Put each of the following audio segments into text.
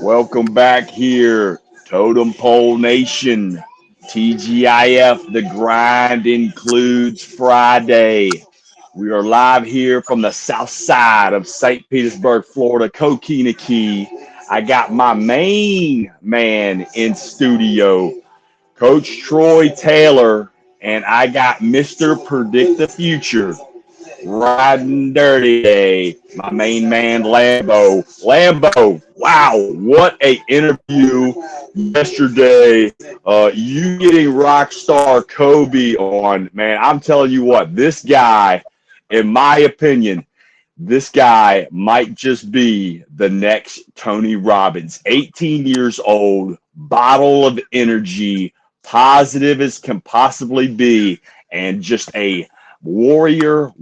Welcome back here, Totem Pole Nation. TGIF, the grind includes Friday. We are live here from the south side of St. Petersburg, Florida, Coquina Key. I got my main man in studio, Coach Troy Taylor, and I got Mr. Predict the Future riding dirty day. My main man Lambo. Lambo, wow, what a interview yesterday. You getting rock star Kobe on, man. I'm telling you what, this guy, in my opinion, this guy might just be the next Tony Robbins. 18 years old, bottle of energy, positive as can possibly be, and just a warrior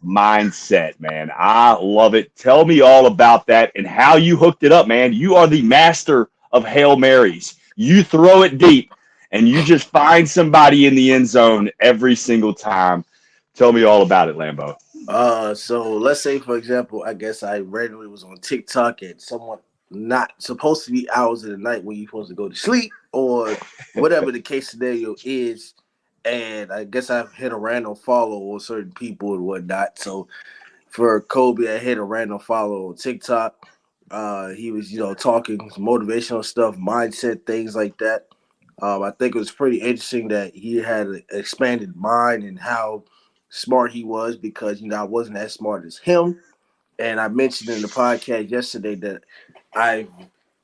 mindset, man. I love it. Tell me all about that and how you hooked it up, man. You are the master of Hail Marys. You throw it deep and you just find somebody in the end zone every single time. Tell me all about it, Lambo. So let's say, for example, I guess I randomly was on TikTok and someone not supposed to be hours of the night when you're supposed to go to sleep or whatever the case scenario is. And I guess I hit a random follow on certain people and whatnot. So for Kobe, I hit a random follow on TikTok. He was, talking some motivational stuff, mindset, things like that. I think it was pretty interesting that he had an expanded mind and how smart he was because I wasn't as smart as him. And I mentioned in the podcast yesterday that I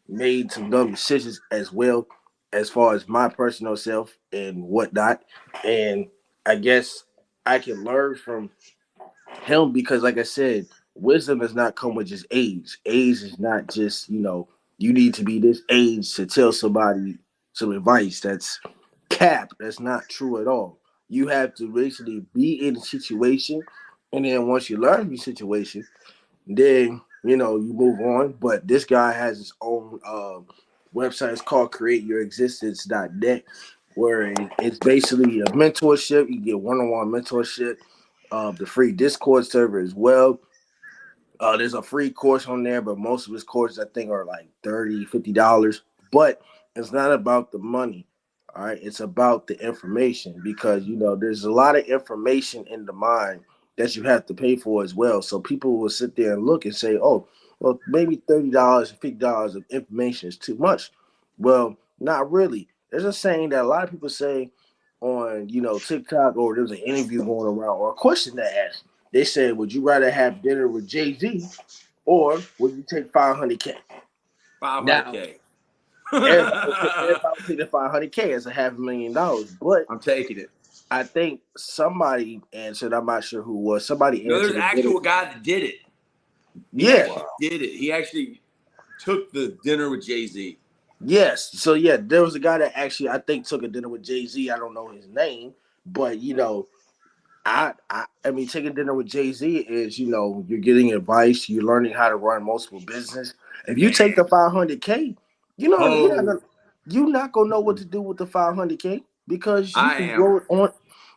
made some dumb decisions as well as far as my personal self and whatnot. And I guess I can learn from him because, like I said, wisdom does not come with just age. Age is not just, you need to be this age to tell somebody some advice. That's cap. That's not true at all. You have to basically be in a situation, and then once you learn the situation, then you move on. But this guy has his own website. It's called createyourexistence.net, where it's basically a mentorship. You get one-on-one mentorship, the free Discord server as well. There's a free course on there, but most of his courses I think are like $30, $50. But it's not about the money. All right, it's about the information because there's a lot of information in the mind that you have to pay for as well. So people will sit there and look and say, "Oh, well, maybe $30 and $50 of information is too much." Well, not really. There's a saying that a lot of people say on TikTok, or there's an interview going around or a question to ask. They said, "Would you rather have dinner with Jay-Z or would you take 500K?" Now, 500K. everybody would take the 500K as a $500,000, but I'm taking it. I think somebody answered. I'm not sure who it was. Somebody No, there's answered. an actual guy that did it. Yeah, Did it. He actually took the dinner with Jay-Z. yes. So yeah, there was a guy that actually I think took a dinner with Jay-Z. I don't know his name, but I mean, taking dinner with Jay-Z is, you're getting advice, you're learning how to run multiple business. If you take the 500K, you're not gonna know what to do with the 500K because you I can am. grow it on.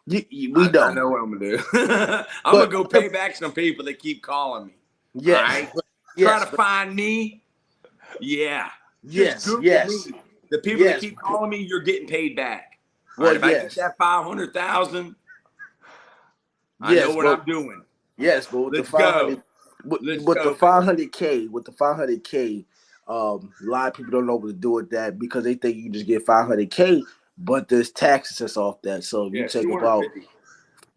We I don't. know what I'm gonna do. I'm But gonna go pay back some people that keep calling me. yes, All right? yes, Trying to find me. Yeah. yes, Just Google yes, me. The people that yes. keep calling me, you're getting paid back. All Well, right. If I get yes, that 500,000, I know yes, what but I'm doing. yes, but with the Let's 500, go. Let's with the go, baby. 500K, a lot of people don't know what to do with that because they think you just get 500K, but there's taxes that's off that. So if you Yeah, take about 250.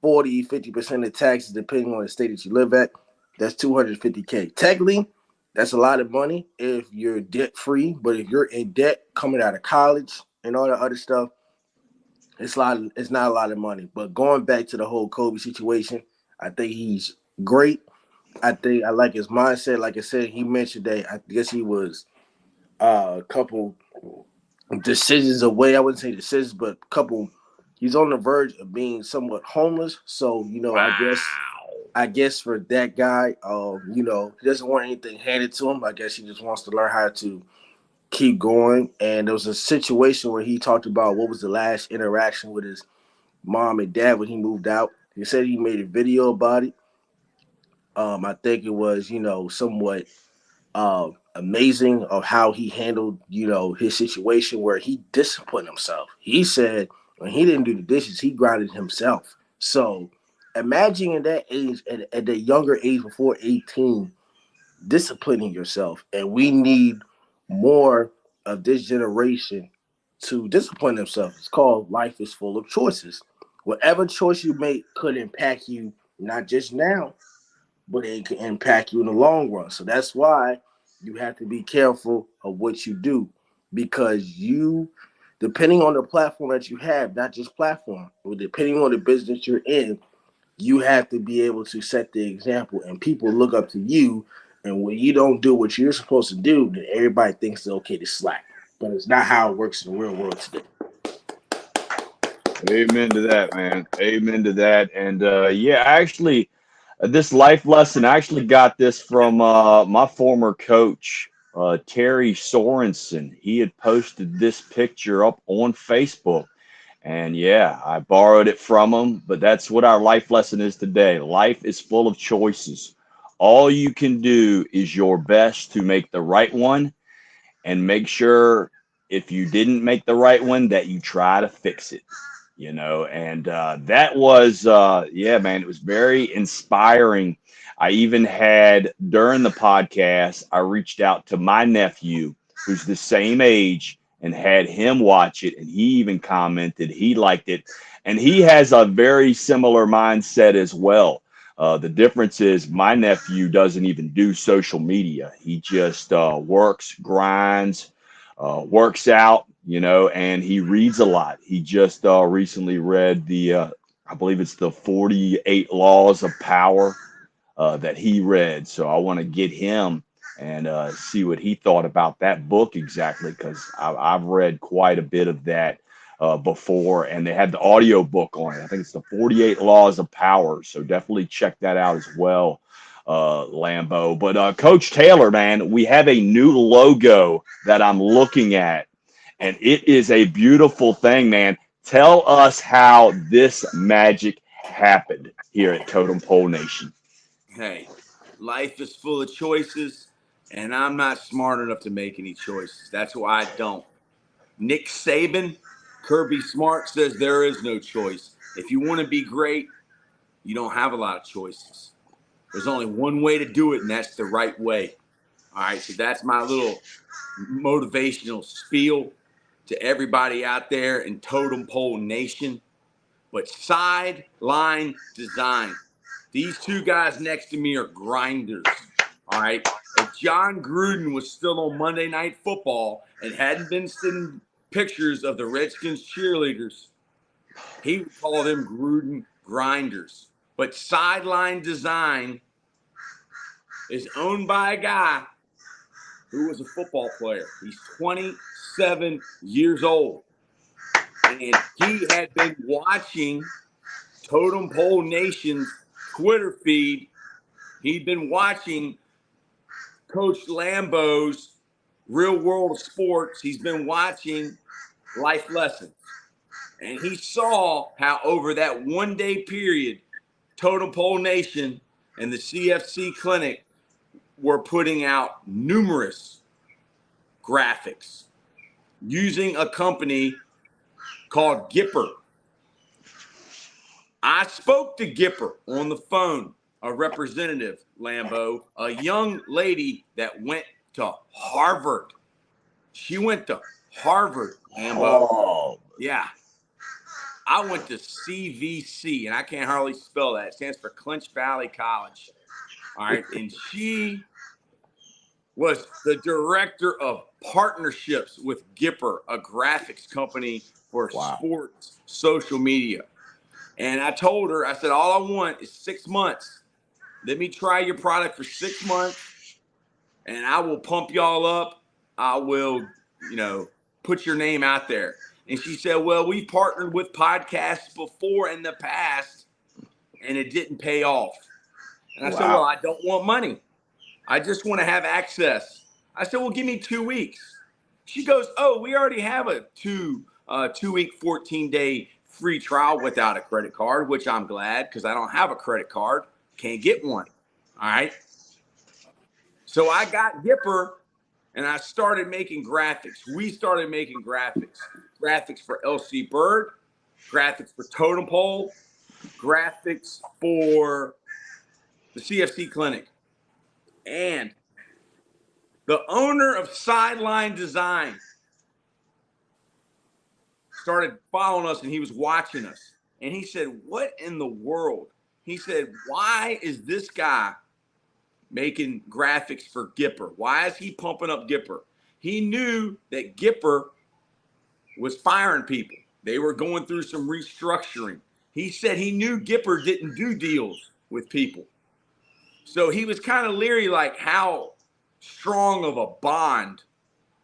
40, 50% of taxes, depending on the state that you live at, that's 250K. Technically, that's a lot of money if you're debt free, but if you're in debt coming out of college and all that other stuff, it's not a lot of money. But going back to the whole Kobe situation, I think he's great. I think I like his mindset. Like I said, he mentioned that I guess he was a couple decisions away. I wouldn't say decisions, but a couple. He's on the verge of being somewhat homeless. So Wow. I guess for that guy, he doesn't want anything handed to him. I guess he just wants to learn how to keep going. And there was a situation where he talked about what was the last interaction with his mom and dad when he moved out. He said he made a video about it. I think it was, somewhat amazing of how he handled, his situation where he disciplined himself. He said when he didn't do the dishes, he grounded himself. So imagine at that age, at the younger age before 18, disciplining yourself. And we need more of this generation to discipline themselves. It's called life is full of choices. Whatever choice you make could impact you not just now, but it can impact you in the long run. So that's why you have to be careful of what you do, because depending on the platform that you have, not just platform, but depending on the business you're in, you have to be able to set the example, and people look up to you. And when you don't do what you're supposed to do, then everybody thinks it's okay to slack. But it's not how it works in the real world today. Amen to that, man. Amen to that. And yeah, actually, this life lesson, I actually got this from my former coach, Terry Sorensen. He had posted this picture up on Facebook. And yeah, I borrowed it from him. But that's what our life lesson is today. Life is full of choices. All you can do is your best to make the right one, and make sure if you didn't make the right one that you try to fix it, and that was yeah, man, it was very inspiring. I even had, during the podcast, I reached out to my nephew who's the same age and had him watch it, and he even commented he liked it, and he has a very similar mindset as well. The difference is my nephew doesn't even do social media. He just works, grinds, works out, and he reads a lot. He just recently read I believe it's the 48 Laws of Power that he read. So I want to get him and see what he thought about that book exactly, because I've read quite a bit of that before, and they had the audio book on it. I think it's the 48 Laws of Power. So definitely check that out as well, Lambo. But Coach Taylor, man, we have a new logo that I'm looking at, and it is a beautiful thing, man. Tell us how this magic happened here at Totem Pole Nation. Hey, life is full of choices, and I'm not smart enough to make any choices. That's why I don't. Nick Saban, Kirby Smart says there is no choice. If you want to be great, you don't have a lot of choices. There's only one way to do it, and that's the right way. All right, so that's my little motivational spiel to everybody out there in Totem Pole Nation. But sideline design. These two guys next to me are grinders. All right. If John Gruden was still on Monday Night Football and hadn't been sending pictures of the Redskins cheerleaders, he would call them Gruden grinders. But sideline design is owned by a guy who was a football player. He's 27 years old. And he had been watching Totem Pole Nation's Twitter feed. He'd been watching Coach Lambo's Real World of Sports. He's been watching Life Lessons. And he saw how over that 1 day period, Totem Pole Nation and the CFC Clinic were putting out numerous graphics using a company called Gipper. I spoke to Gipper on the phone, a representative, Lambo, a young lady that went to Harvard. She went to Harvard, Lambo. Oh, Yeah. I went to CVC, and I can't hardly spell that. It stands for Clinch Valley College. All right. And she was the director of partnerships with Gipper, a graphics company for wow. sports social media. And I told her, I said, all I want is 6 months. Let me try your product for 6 months, and I will pump y'all up. I will, put your name out there. And she said, well, we've partnered with podcasts before in the past, and it didn't pay off. And I said, well, Wow. I don't want money. I just want to have access. I said, well, give me 2 weeks. She goes, oh, we already have a 2-week, 14-day free trial without a credit card, which I'm glad, because I don't have a credit card. Can't get one. All right. So I got Gipper and I started making graphics. We started making graphics for LC Bird, graphics for Totem Pole, graphics for the CFC Clinic. And the owner of Sideline Design started following us and he was watching us. And he said, what in the world? He said, why is this guy making graphics for Gipper? Why is he pumping up Gipper? He knew that Gipper was firing people. They were going through some restructuring. He said he knew Gipper didn't do deals with people. So he was kind of leery, like how strong of a bond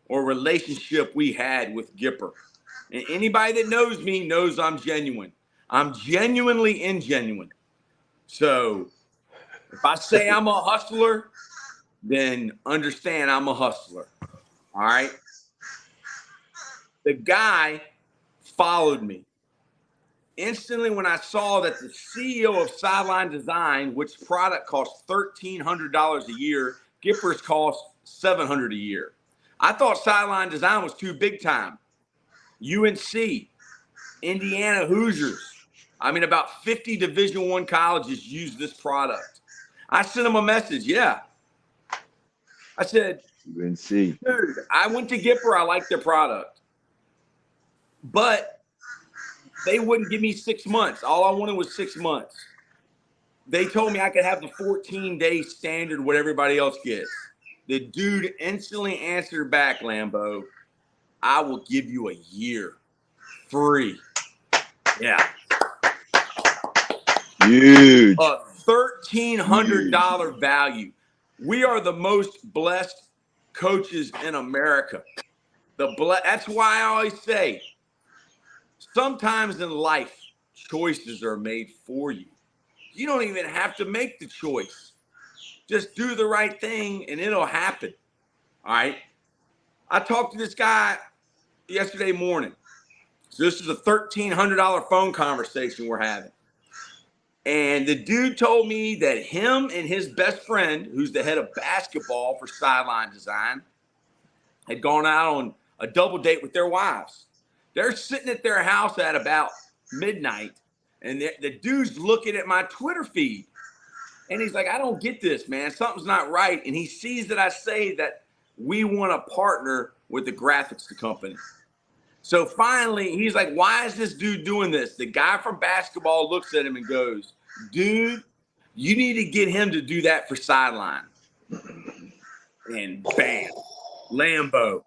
or relationship we had with Gipper. And anybody that knows me knows I'm genuine. I'm genuinely ingenuine. So if I say I'm a hustler, then understand I'm a hustler. All right. The guy followed me. Instantly, when I saw that the CEO of Sideline Design, which product costs $1,300 a year, Gipper's cost $700 a year. I thought Sideline Design was too big time. UNC, Indiana Hoosiers. I mean, about 50 Division I colleges use this product. I sent him a message. Yeah. I said, UNC. dude, I went to Gipper. I like their product. But they wouldn't give me 6 months. All I wanted was 6 months. They told me I could have the 14-day standard, what everybody else gets. The dude instantly answered back, Lambo, I will give you a year free. Yeah. Huge. A $1,300 value. We are the most blessed coaches in America. That's why I always say, sometimes in life, choices are made for you. You don't even have to make the choice. Just do the right thing and it'll happen. All right. I talked to this guy yesterday morning. So this is a $1,300 phone conversation we're having. And the dude told me that him and his best friend, who's the head of basketball for Sideline Design, had gone out on a double date with their wives. They're sitting at their house at about midnight, and the dude's looking at my Twitter feed. And he's like, I don't get this, man. Something's not right. And he sees that I say that we want to partner with the graphics company. So finally, he's like, why is this dude doing this? The guy from basketball looks at him and goes, dude, you need to get him to do that for Sideline. And bam, Lambo's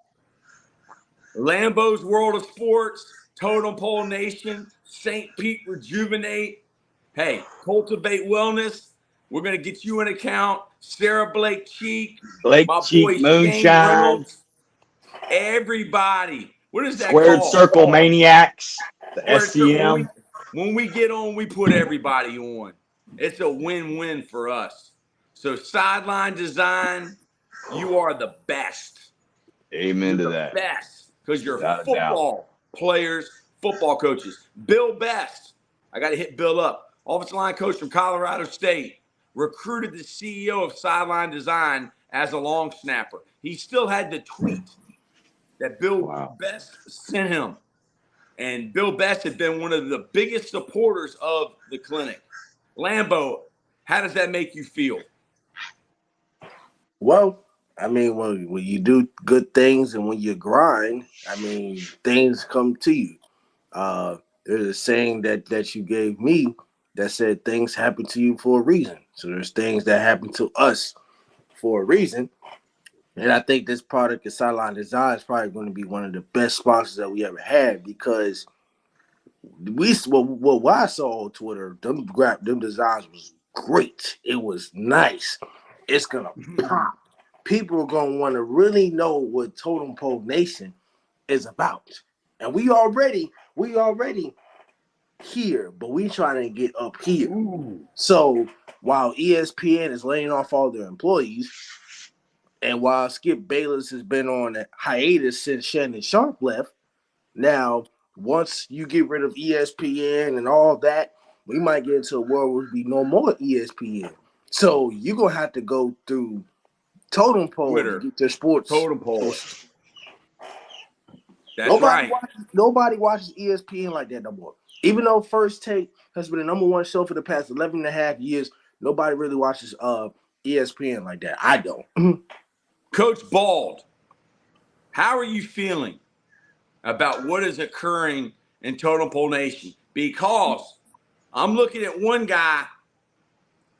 World of Sports, Totem Pole Nation, St. Pete Rejuvenate. Hey, Cultivate Wellness. We're going to get you an account. Sarah Blake Cheek. Blake my Cheek boy Shane Moonshine. Reynolds. Everybody. What is that Squared called? Circle Maniacs. The Squared Circle. SCM. When we get on, we put everybody on. It's a win-win for us. So Sideline Design, you are the best. Amen to that. Best. Because you're Without a football players, football coaches. Bill Best, I got to hit Bill up. Offensive line coach from Colorado State, recruited the CEO of Sideline Design as a long snapper. He still had the tweet that Bill Best sent him. And Bill Best had been one of the biggest supporters of the clinic. Lambo, how does that make you feel? Well, I mean, when you do good things and when you grind, I mean, things come to you. There's a saying that you gave me that said things happen to you for a reason. So there's things that happen to us for a reason. And I think this product at Sideline Design is probably going to be one of the best sponsors that we ever had, because what I saw on Twitter, them designs was great. It was nice. It's gonna pop. People are gonna want to really know what Totem Pole Nation is about. And we already here, but we trying to get up here. Ooh. So while ESPN is laying off all their employees, and while Skip Bayless has been on a hiatus since Shannon Sharp left, now once you get rid of ESPN and all that, we might get into a world where there be no more ESPN. So you're gonna have to go through Totem Pole to Twitter, get their sports. Totem Pole. Sources. That's right. Nobody watches ESPN like that no more. Even though First Take has been the #1 show for the past 11 and a half years, nobody really watches ESPN like that. I don't. Coach Bald, how are you feeling about what is occurring in Totem Pole Nation? Because I'm looking at one guy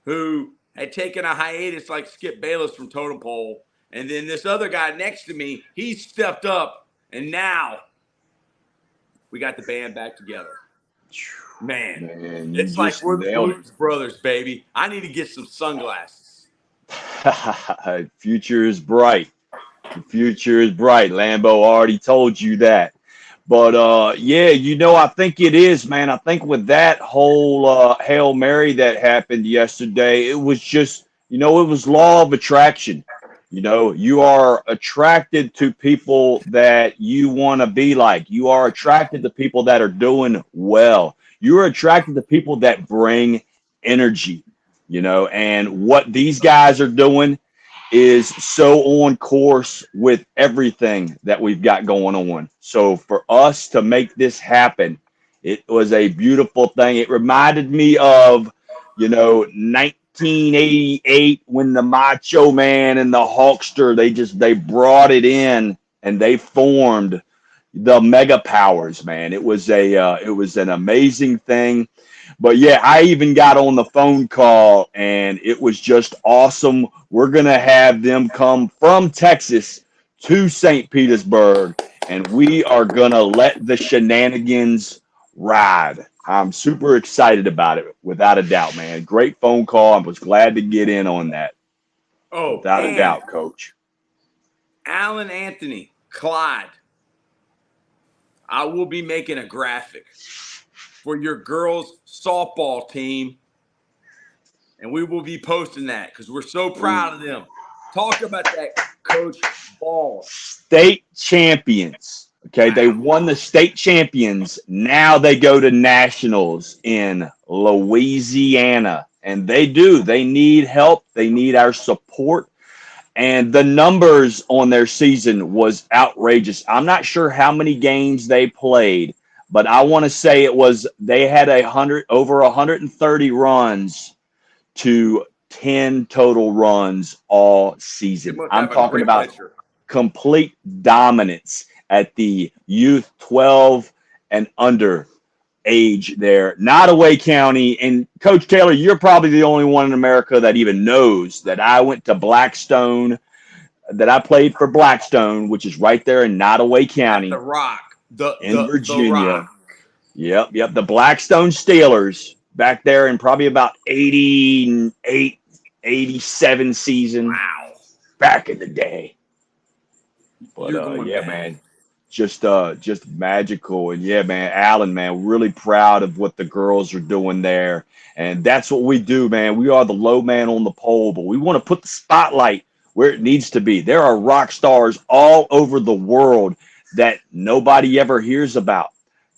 who had taken a hiatus like Skip Bayless from Totem Pole, and then this other guy next to me, he stepped up, and now we got the band back together. Man, you it's like just we're the nailed Blues Brothers, baby. I need to get some sunglasses. it. Future is bright. The future is bright. Lambo already told you that. But yeah, I think it is, man. I think with that whole Hail Mary that happened yesterday, it was just, it was law of attraction. You are attracted to people that you want to be like. You are attracted to people that are doing well. You are attracted to people that bring energy, and what these guys are doing is so on course with everything that we've got going on. So for us to make this happen, it was a beautiful thing. It reminded me of, 1988 when the Macho Man and the Hulkster, they brought it in and they formed the Mega Powers, man. It was an amazing thing. But yeah, I even got on the phone call and it was just awesome. We're going to have them come from Texas to St. Petersburg and we are going to let the shenanigans ride. I'm super excited about it, without a doubt, man. Great phone call. I was glad to get in on that. Oh, Without a and doubt, Coach. Alan Anthony, Clyde, I will be making a graphic for your girls' softball team, and we will be posting that because we're so proud of them. Talk about that, Coach Ball. State champions. Okay, they won the state champions. Now they go to nationals in Louisiana, and they do. They need help. They need our support. And the numbers on their season was outrageous. I'm not sure how many games they played, but I want to say they had over 130 runs to 10 total runs all They season. must I'm have a talking great about pitcher. complete dominance at the youth 12 and under age there. Nottoway County. And Coach Taylor, you're probably the only one in America that even knows that I went to Blackstone, that I played for Blackstone, which is right there in Nottoway At the County Rock. in The Rock. Virginia. Yep. The Blackstone Steelers back there in probably about 88, 87 season Wow. back in the day. You're But going yeah, back. man, just magical. And yeah, man, Alan, man, really proud of what the girls are doing there. And that's what we do, man. We are the low man on the pole, but we want to put the spotlight where it needs to be. There are rock stars all over the world that nobody ever hears about.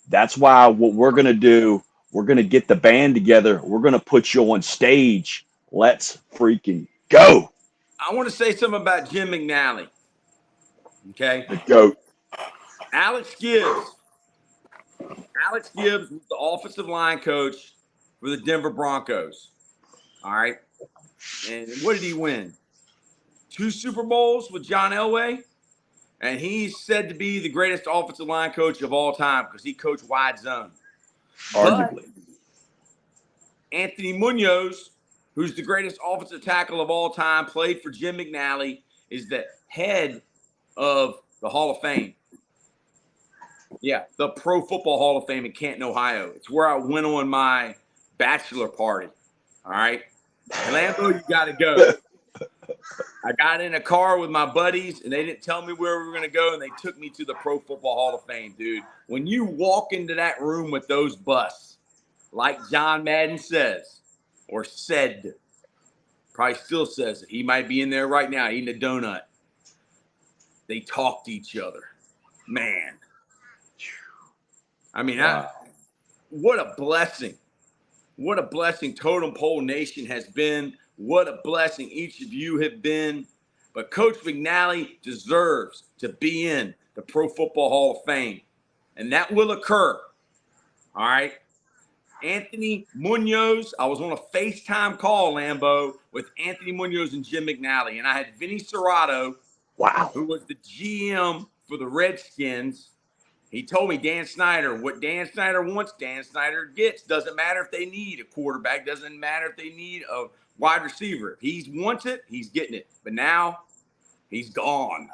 That's why what we're going to do, we're going to get the band together. We're going to put you on stage. Let's freaking go. I want to say something about Jim McNally. Okay. The GOAT. Alex Gibbs. Alex Gibbs was the offensive line coach for the Denver Broncos. All right. And what did he win? 2 Super Bowls with John Elway. And he's said to be the greatest offensive line coach of all time because he coached wide zone. But Arguably. Anthony Munoz, who's the greatest offensive tackle of all time, played for Jim McNally, is the head of the Hall of Fame. Yeah, the Pro Football Hall of Fame in Canton, Ohio. It's where I went on my bachelor party. All right. Lambo, you got to go. I got in a car with my buddies, and they didn't tell me where we were going to go, and they took me to the Pro Football Hall of Fame, dude. When you walk into that room with those busts, like John Madden says, or said, probably still says it. He might be in there right now eating a donut. They talk to each other. Man. I mean, Wow. what a blessing. What a blessing Totem Pole Nation has been What a blessing each of you have been. But Coach McNally deserves to be in the Pro Football Hall of Fame. And that will occur. All right. Anthony Munoz. I was on a FaceTime call, Lambeau, with Anthony Munoz and Jim McNally. And I had Vinny Serrato, Wow. who was the GM for the Redskins. He told me Dan Snyder, what Dan Snyder wants, Dan Snyder gets. Doesn't matter if they need a quarterback. Doesn't matter if they need a wide receiver. If he wants it, he's getting it. But now he's gone.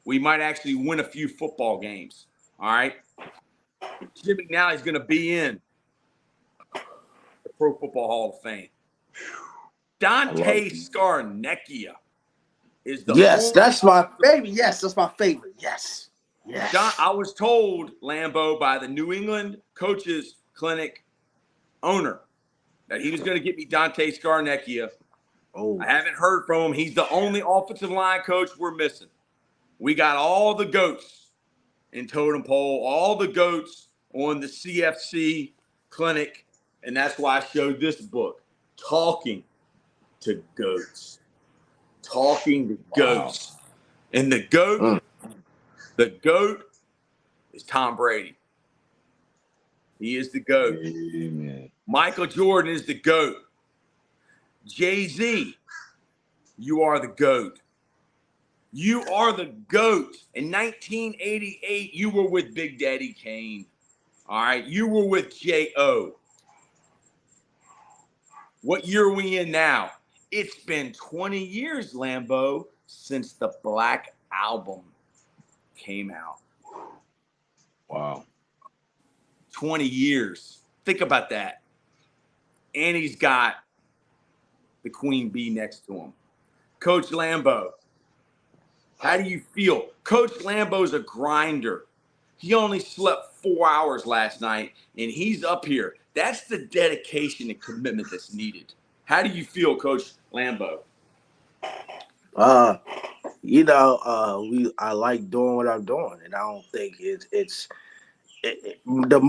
We might actually win a few football games. All right. Jim McNally's going to be in the Pro Football Hall of Fame. Dante Scarnecchia is the Yes, that's my favorite. Yes, that's my favorite. Yes. Yes. I was told, Lambeau, by the New England Coaches Clinic owner that he was going to get me Dante Scarnecchia. Oh. I haven't heard from him. He's the only offensive line coach we're missing. We got all the goats in Totem Pole, all the goats on the CFC Clinic, and that's why I showed this book, Talking to Goats. Talking to Goats. And the goat is Tom Brady. He is the GOAT. Amen. Michael Jordan is the GOAT. Jay-Z, you are the GOAT. You are the GOAT. In 1988, you were with Big Daddy Kane. All right. You were with J.O. What year are we in now? It's been 20 years, Lambeau, since the Black Album came out. Wow. 20 years. Think about that. And he's got the Queen Bee next to him. Coach Lambeau, how do you feel? Coach Lambeau's a grinder. He only slept 4 hours last night, and he's up here. That's the dedication and commitment that's needed. How do you feel, Coach Lambeau? I like doing what I'm doing, and I don't think the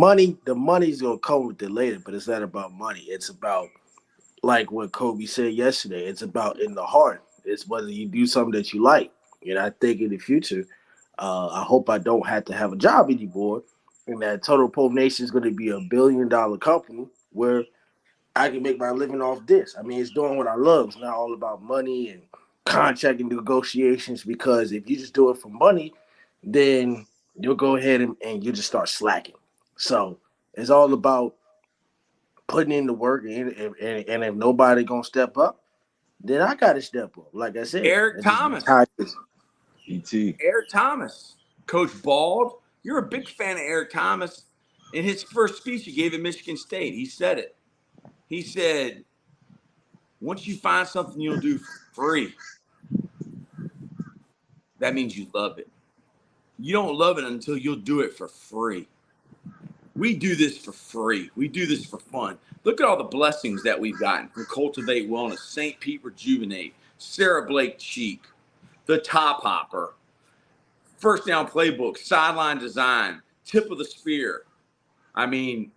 money's gonna come with it later, but it's not about money. It's about, like what Kobe said yesterday, it's about in the heart. It's whether you do something that you like. And I think in the future, I hope I don't have to have a job anymore, and that Total Pole Nation is going to be $1 billion company where I can make my living off this. I mean, it's doing what I love. It's not all about money and contract and negotiations, because if you just do it for money, then you'll go ahead and you just start slacking. So it's all about putting in the work, and if nobody gonna step up, then I gotta step up. Like I said, Eric Thomas. E.T. Eric Thomas. Coach Bald, you're a big fan of Eric Thomas. In his first speech he gave at Michigan State, he said it. He said, once you find something you'll do for free, that means you love it. You don't love it until you'll do it for free. We do this for free. We do this for fun. Look at all the blessings that we've gotten from Cultivate Wellness, St. Pete Rejuvenate, Sarah Blake Cheek, the Top Hopper, First Down Playbook, Sideline Design, Tip of the Spear. I mean,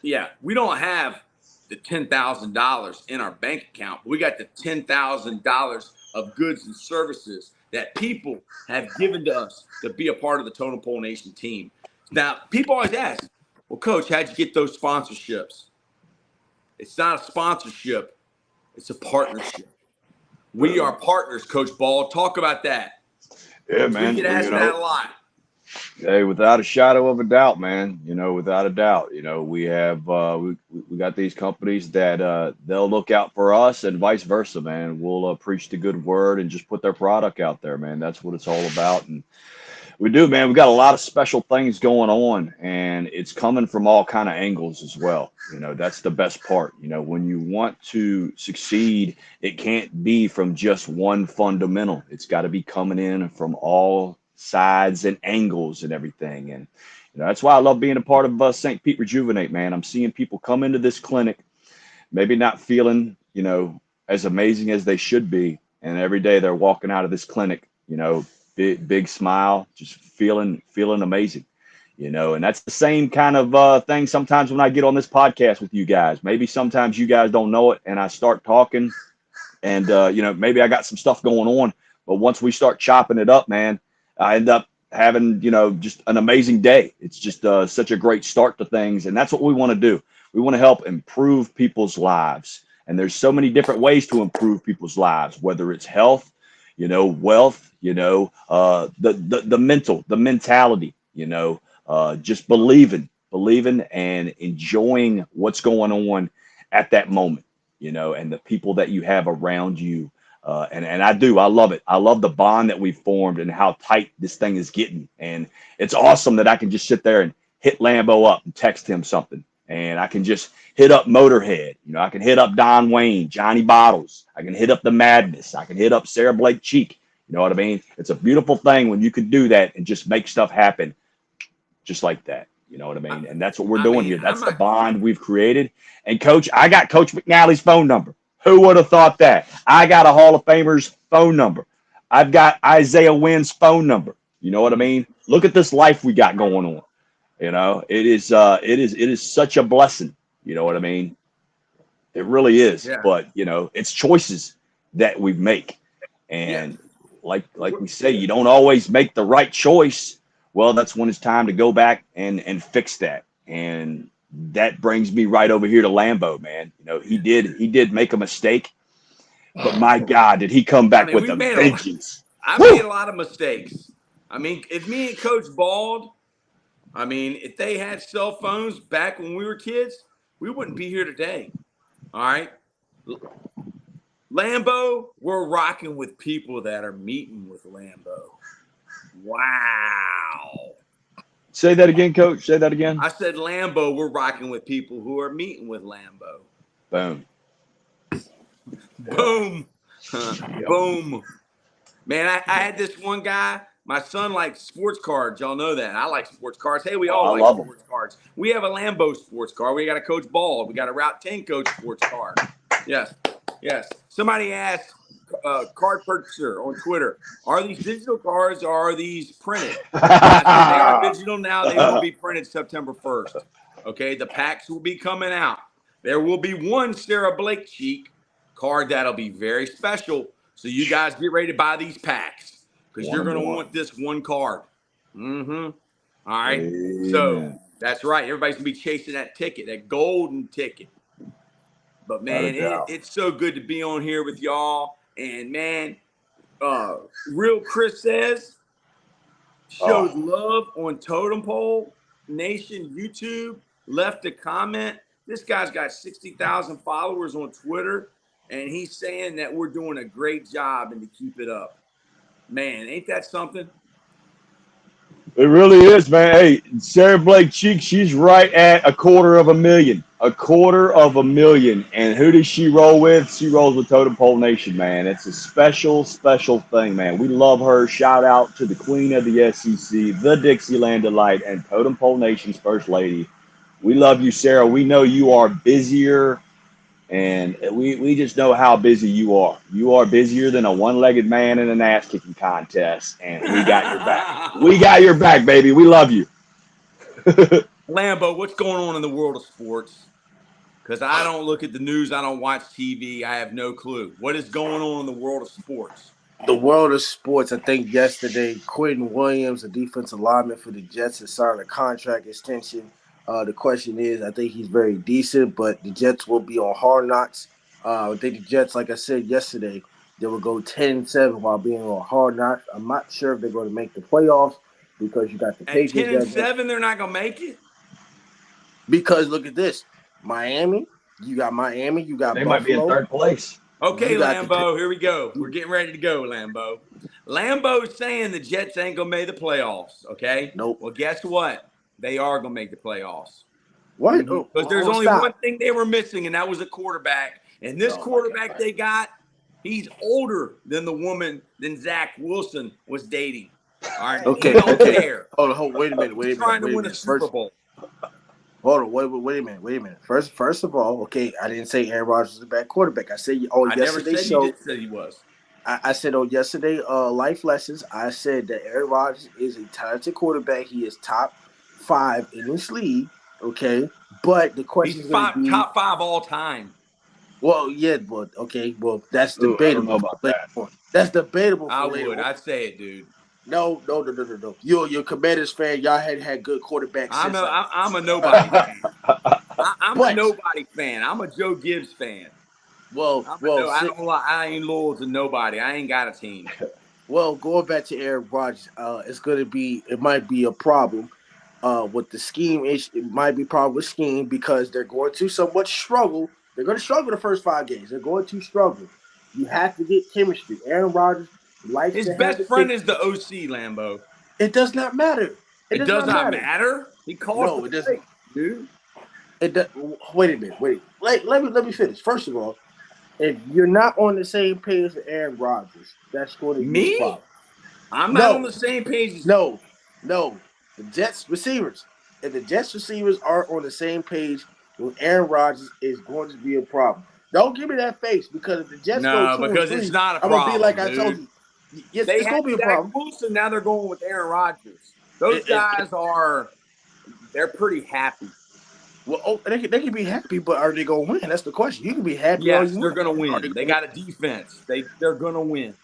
yeah, we don't have the $10,000 in our bank account. We got the $10,000 of goods and services that people have given to us to be a part of the Totem Pole Nation team. Now, people always ask, well, Coach, how'd you get those sponsorships? It's not a sponsorship. It's a partnership. We are partners, Coach Ball. Talk about that. Yeah, man. We get asked that a lot. Hey, without a shadow of a doubt, man. Without a doubt. We have we got these companies that they'll look out for us, and vice versa, man. We'll preach the good word and just put their product out there, man. That's what it's all about. And we do, man. We got a lot of special things going on, and it's coming from all kind of angles as well. That's the best part. When you want to succeed, it can't be from just one fundamental. It's got to be coming in from all sides and angles and everything. And that's why I love being a part of St. Pete Rejuvenate, man. I'm seeing people come into this clinic, maybe not feeling, as amazing as they should be, and every day they're walking out of this clinic, big smile, just feeling amazing, and that's the same kind of thing sometimes when I get on this podcast with you guys. Maybe sometimes you guys don't know it, and I start talking, And, maybe I got some stuff going on, but once we start chopping it up, man, I end up having, just an amazing day. It's just such a great start to things. And that's what we want to do. We want to help improve people's lives. And there's so many different ways to improve people's lives, whether it's health, wealth, the mental, the mentality, just believing and enjoying what's going on at that moment, and the people that you have around you. And I love it. I love the bond that we've formed and how tight this thing is getting. And it's awesome that I can just sit there and hit Lambo up and text him something. And I can just hit up Motorhead. I can hit up Don Wayne, Johnny Bottles. I can hit up The Madness. I can hit up Sarah Blake Cheek. You know what I mean? It's a beautiful thing when you can do that and just make stuff happen just like that. You know what I mean? And that's what we're doing here. That's the bond we've created. And Coach, I got Coach McNally's phone number. Who would have thought that? I got a Hall of Famer's phone number. I've got Isaiah Wynn's phone number. You know what I mean? Look at this life we got going on. It is such a blessing. You know what I mean? It really is. Yeah. But it's choices that we make. And like we say, you don't always make the right choice. Well, that's when it's time to go back and fix that. And that brings me right over here to Lambo, man. He did make a mistake, but my God, did he come back with a vengeance? I made a lot of mistakes. If me and Coach Bald, if they had cell phones back when we were kids, we wouldn't be here today. All right. Lambo, we're rocking with people that are meeting with Lambo. Wow. Say that again, Coach. Say that again. I said Lambo, we're rocking with people who are meeting with Lambo. Boom. Boom. Boom. Man, I had this one guy. My son likes sports cards. Y'all know that. I like sports cards. Hey, we all like sports cards. We have a Lambo sports car. We got a Coach Ball. We got a Route 10 Coach sports car. Yes. Somebody asked card purchaser on Twitter, are these digital cards or are these printed? They are digital now. They will be printed September 1st. Okay, the packs will be coming out. There will be one Sarah Blake Cheek card that'll be very special. So you guys get ready to buy these packs because you're going to want this one card. All right. Amen. So that's right. Everybody's going to be chasing that ticket, that golden ticket. But, man, it's so good to be on here with y'all. And, man, Real Chris says, showed love on Totem Pole Nation YouTube, left a comment. This guy's got 60,000 followers on Twitter, and he's saying that we're doing a great job and to keep it up. Man, ain't that something? It really is, man. Hey, Sarah Blake Cheek, she's right at 250,000. 250,000. And who does she roll with? She rolls with Totem Pole Nation, man. It's a special, special thing, man. We love her. Shout out to the queen of the SEC, the Dixieland Delight, and Totem Pole Nation's first lady. We love you, Sarah. We know you are busier, and we just know how busy you are. You are busier than a one-legged man in an ass-kicking contest, and we got your back. We got your back, baby. We love you. Lambo, what's going on in the world of sports? Because I don't look at the news. I don't watch TV. I have no clue. What is going on in the world of sports? The world of sports, I think yesterday, Quentin Williams, a defensive lineman for the Jets, has signed a contract extension. The question is, I think he's very decent, but the Jets will be on Hard Knocks. I think the Jets, like I said yesterday, they will go 10-7 while being on Hard Knocks. I'm not sure if they're going to make the playoffs because you got the Patriots. 10-7, they're not going to make it? Because look at this. Miami, you got Buffalo. Might be in third place. Okay, Lambo, here we go. We're getting ready to go, Lambo. Lambo's saying the Jets ain't going to make the playoffs, okay? Nope. Well, guess what? They are going to make the playoffs. What? Because there's only one thing they were missing, and that was a quarterback. And this quarterback they got, he's older than the woman than Zach Wilson was dating. All right. Okay. He don't care. Hold on. Wait a minute. He's trying to win a Super Bowl. Hold on. Wait a minute. First of all, okay, I didn't say Aaron Rodgers was a bad quarterback. I said yesterday's show. You did say he was. I said on yesterday Life Lessons, I said that Aaron Rodgers is a talented quarterback. He is top 5 in this league, okay? But the question is top 5 all time. Well, yeah, but okay. Well, that's Ooh, I don't know debatable about for later that. on. That's debatable I for later would. on. I'd say it, dude. No. You're a Commanders fan. Y'all had good quarterbacks I'm since a like. I'm a nobody fan. I'm a But nobody fan. I'm a Joe Gibbs fan. well, I'm a well, no. I si- don't. I ain't loyal to nobody. I ain't got a team. well, going back to Aaron Rodgers, it's gonna be. It might be a problem. With the scheme, it might be a problem with scheme because they're going to somewhat struggle. They're going to struggle the first 5 games. They're going to struggle. You have to get chemistry. Aaron Rodgers likes His to have best the friend kick. is the OC, Lambo. It does not matter. It It does does not not matter. matter. He calls the No, it doesn't. play, dude. It does, wait a minute. Wait. Let me finish. First of all, if you're not on the same page as Aaron Rodgers, that's going to be a Me? problem. I'm not on No, the same page as. no. The Jets receivers. If the Jets receivers aren't on the same page with Aaron Rodgers, is going to be a problem. Don't give me that face because if the Jets go No, two and because it's three, not a I'm gonna be like problem, I told dude. you. Yes, They it's had gonna be a Zach problem. Wilson. Now they're going with Aaron Rodgers. Those It, guys are. They're pretty happy. well, they can be happy, but are they gonna win? That's the question. You can be happy all Yes, you they're want. gonna Are they win. They gonna got a defense. They're gonna win.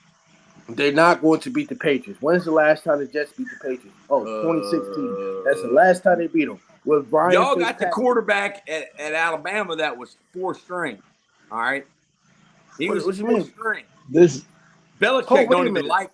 win? They're not going to beat the Patriots. When's the last time the Jets beat the Patriots? Oh, 2016. That's the Uh, last time they beat them. With Brian y'all got the Fitzpatrick. quarterback at Alabama that was four string. All right, he was What you four mean? string. This Oh, Belichick wait don't a even minute. like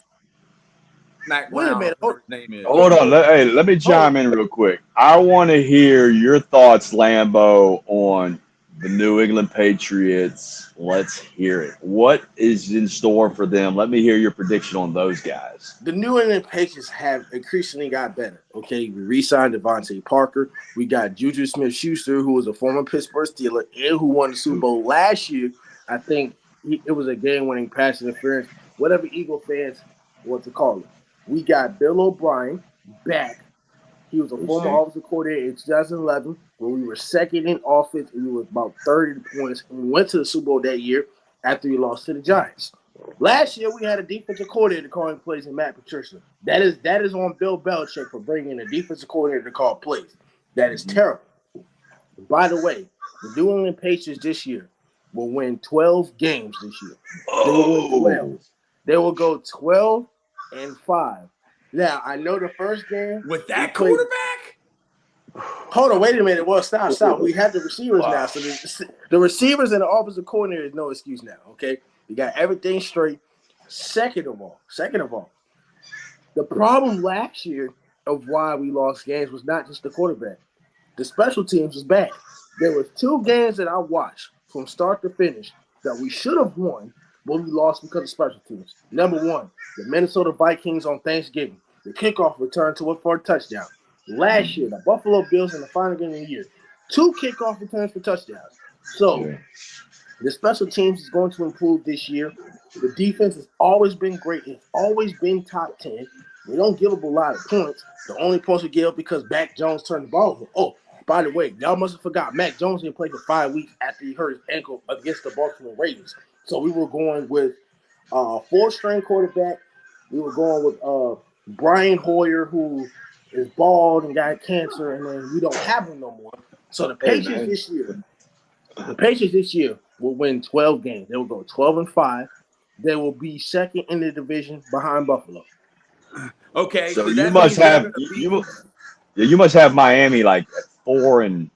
Mac Wait a Brown or minute. whatever his name is. hold on. Hey, let me Oh, chime in real quick. I want to hear your thoughts, Lambo, on the New England Patriots. Let's hear it. What is in store for them? Let me hear your prediction on those guys. the New England Patriots have increasingly got better. Okay, we re-signed Devontae Parker. We got Juju Smith-Schuster, who was a former Pittsburgh Steeler and who won the Super Bowl last year. I think it was a game-winning pass interference, whatever Eagle fans want to call it. We got Bill O'Brien back. He was a former Okay. offensive coordinator in 2011 when we were second in offense and we were about 30 points. And we went to the Super Bowl that year after we lost to the Giants. Last year we had a defensive coordinator calling plays in Matt Patricia. That is on Bill Belichick for bringing in a defensive coordinator to call plays. That is terrible. By the way, the New England Patriots this year will win 12 games this year. They will win 12. Oh, They will go 12-5. Now I know the first game With we that played. quarterback, Hold on, wait a minute. Well, stop. We have the receivers now. wow. So the receivers and the offensive coordinator is no excuse now. Okay, we got everything straight. Second of all, the problem last year of why we lost games was not just the quarterback. The special teams was bad. There was 2 games that I watched from start to finish that we should have won, but we lost because of special teams. Number one, the Minnesota Vikings on Thanksgiving. The kickoff return to it for a touchdown. Last year, the Buffalo Bills in the final game of the year. 2 kickoff returns for touchdowns. So Yeah. the special teams is going to improve this year. The defense has always been great. It's always been top 10. We don't give up a lot of points. The only points we give up because Mac Jones turned the ball over. Oh, by the way, y'all must have forgot Mac Jones didn't play for 5 weeks after he hurt his ankle against the Baltimore Ravens. So we were going with 4-string quarterback. We were going with Brian Hoyer, who is bald and got cancer, and then we don't have him no more. So Hey, man. the Patriots this year will win 12 games. They will go 12-5. They will be second in the division behind Buffalo. okay, So so you that must means they're have gonna beat. you must have Miami like at 4-15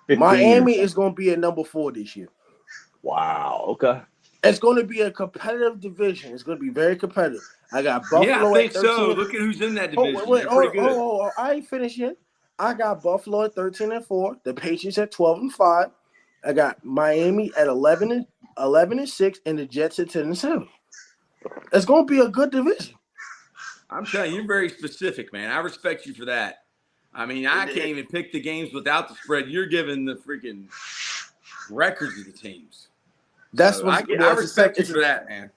or Miami is something. going to be at number 4 this year. Wow. Okay. It's going to be a competitive division. It's going to be very competitive. I got Yeah, I Buffalo at think so. 13. Look at who's in that Oh, division. wait. They're pretty good. I ain't finished yet. I got Buffalo at 13-4. The Patriots at 12-5. I got Miami at 11-6, and the Jets at 10-7. It's going to be a good division. I'm telling you, you're very specific, man. I respect you for that. I mean, I can't even pick the games without the spread. You're giving the freaking records of the teams. That's So what's I respect you for that, man.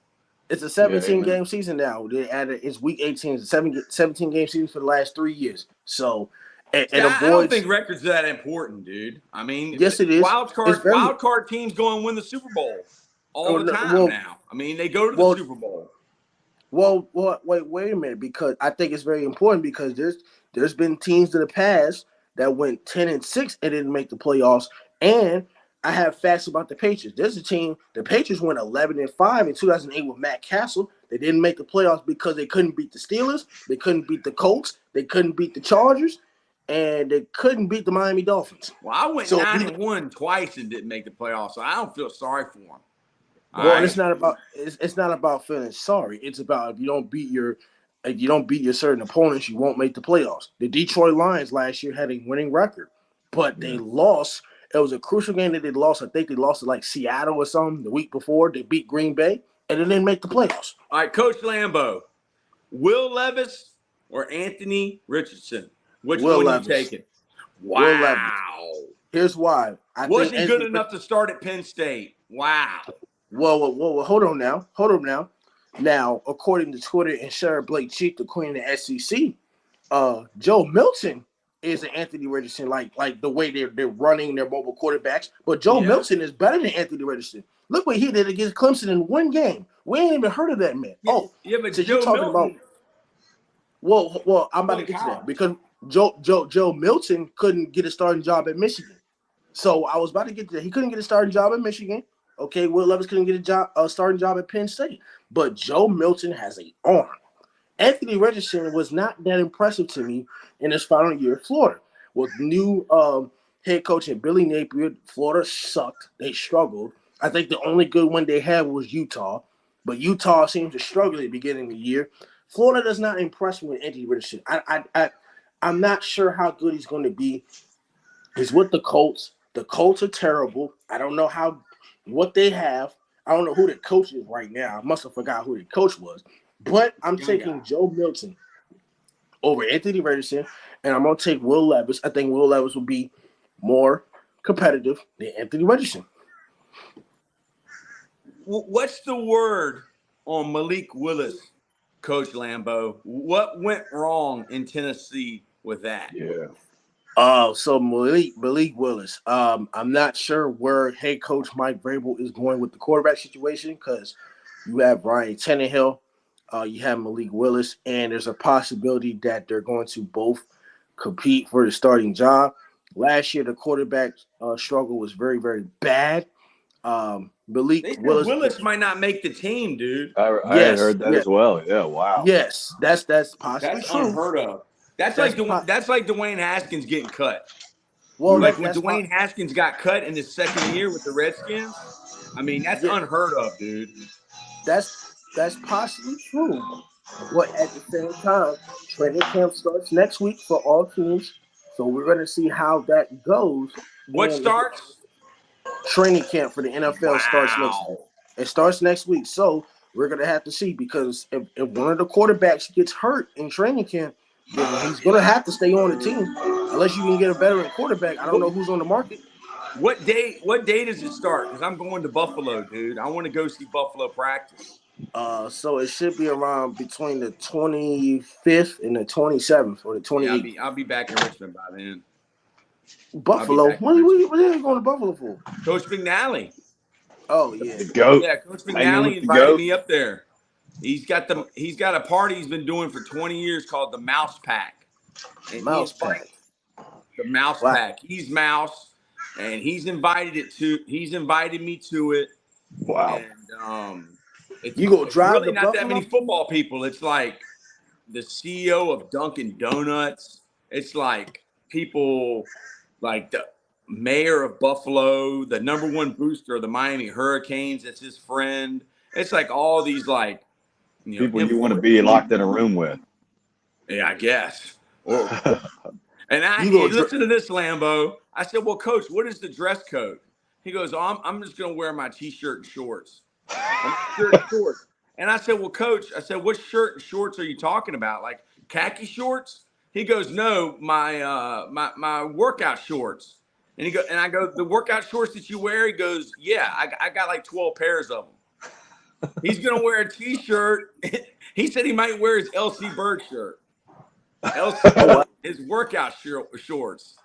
it's a Yeah, 17 man. game season now. They added it's week 18. It's a 17 game season for the last 3 years. So See, it I don't avoids. think records are that important, dude. I mean, Yes, it is. It's very wild card teams go and win the Super Bowl all the time well. now. I mean, they go to the Well, Super Bowl. wait a minute, because I think it's very important because there's been teams in the past that went 10-6 and didn't make the playoffs, and I have facts about the Patriots. There's a team. The Patriots went 11-5 in 2008 with Matt Castle. They didn't make the playoffs because they couldn't beat the Steelers. They couldn't beat the Colts. They couldn't beat the Chargers, and they couldn't beat the Miami Dolphins. Well, I went So 9-1 twice and didn't make the playoffs, so I don't feel sorry for them. well, it's not about feeling sorry. It's about if you don't beat your certain opponents, you won't make the playoffs. The Detroit Lions last year had a winning record, but they lost. It was a crucial game that they lost. I think they lost to like Seattle or something the week before. They beat Green Bay, and they didn't make the playoffs. All right, Coach Lambeau, Will Levis or Anthony Richardson? Which Will one Levis. you taking? Will Levis. Wow. Here's why. Wasn't he good enough to start at Penn State? Wow. Well, hold on now. Now, according to Twitter and Sarah Blake Cheek, the queen of the SEC, Joe Milton is an Anthony Richardson, like the way they're running their mobile quarterbacks. But Joe Milton is better than Anthony Richardson. Look what he did against Clemson in one game. We ain't even heard of that man. But so Joe you're talking Milton, about well, I'm about to get to that because Joe Milton couldn't get a starting job at Michigan. So I was about to get to that. He couldn't get a starting job at Michigan. Okay, Will Levis couldn't get a starting job at Penn State. But Joe Milton has an arm. Anthony Richardson was not that impressive to me in his final year at Florida. With new head coach and Billy Napier, Florida sucked. They struggled. I think the only good one they had was Utah. But Utah seemed to struggle at the beginning of the year. Florida does not impress me with Anthony Richardson. I'm not sure how good he's going to be. He's with the Colts. The Colts are terrible. I don't know what they have. I don't know who the coach is right now. I must have forgot who the coach was. But I'm taking Joe Milton over Anthony Richardson, and I'm going to take Will Levis. I think Will Levis will be more competitive than Anthony Richardson. what's the word on Malik Willis, Coach Lambeau? What went wrong in Tennessee with that? Yeah. So Malik Willis. I'm not sure where head coach Mike Vrabel is going with the quarterback situation because you have Ryan Tannehill, you have Malik Willis, and there's a possibility that they're going to both compete for the starting job. Last year, the quarterback struggle was very, very bad. Malik Willis might not make the team, dude. I had heard that as well. Yeah, wow. Yes, that's possibly That's true. unheard of. That's like Dwayne Haskins getting cut. Well, like when Dwayne Haskins got cut in his second year with the Redskins. I mean, that's unheard of, dude. That's possibly true. But at the same time, training camp starts next week for all teams. So we're going to see how that goes. What starts? Training camp for the NFL starts next week. It starts next week. So we're going to have to see because if one of the quarterbacks gets hurt in training camp, then he's going to have to stay on the team unless you can get a veteran quarterback. I don't know who's on the market. What day does it start? Because I'm going to Buffalo, dude. I want to go see Buffalo practice. So it should be around between the 25th and the 27th or the 28th. Yeah, I'll be back in Richmond by then. Buffalo? What are you going to Buffalo for? Coach McNally. Oh yeah, the GOAT. Yeah, Coach McNally invited me up there. He's got a party he's been doing for 20 years called the Mouse Pack. The Mouse Pack. He's Mouse, and he's invited me to it. Wow. And you go drive really to not Buffalo? that many football people. It's like the CEO of Dunkin' Donuts. It's like people like the mayor of Buffalo, the #1 booster of the Miami Hurricanes. That's his friend. It's like all these like people you want to be locked in a room with. Yeah, I guess. And listen to this, Lambeau. I said, "Well, Coach, what is the dress code?" He goes, I'm just going to wear my T-shirt and shorts." And I said, "Well, Coach," I said, "what shirt and shorts are you talking about? Like khaki shorts?" He goes, "No, my workout shorts." And I go, "The workout shorts that you wear?" He goes, "Yeah, I got like 12 pairs of them." He's gonna wear a T-shirt. He said he might wear his LC Bird shirt. His workout shorts.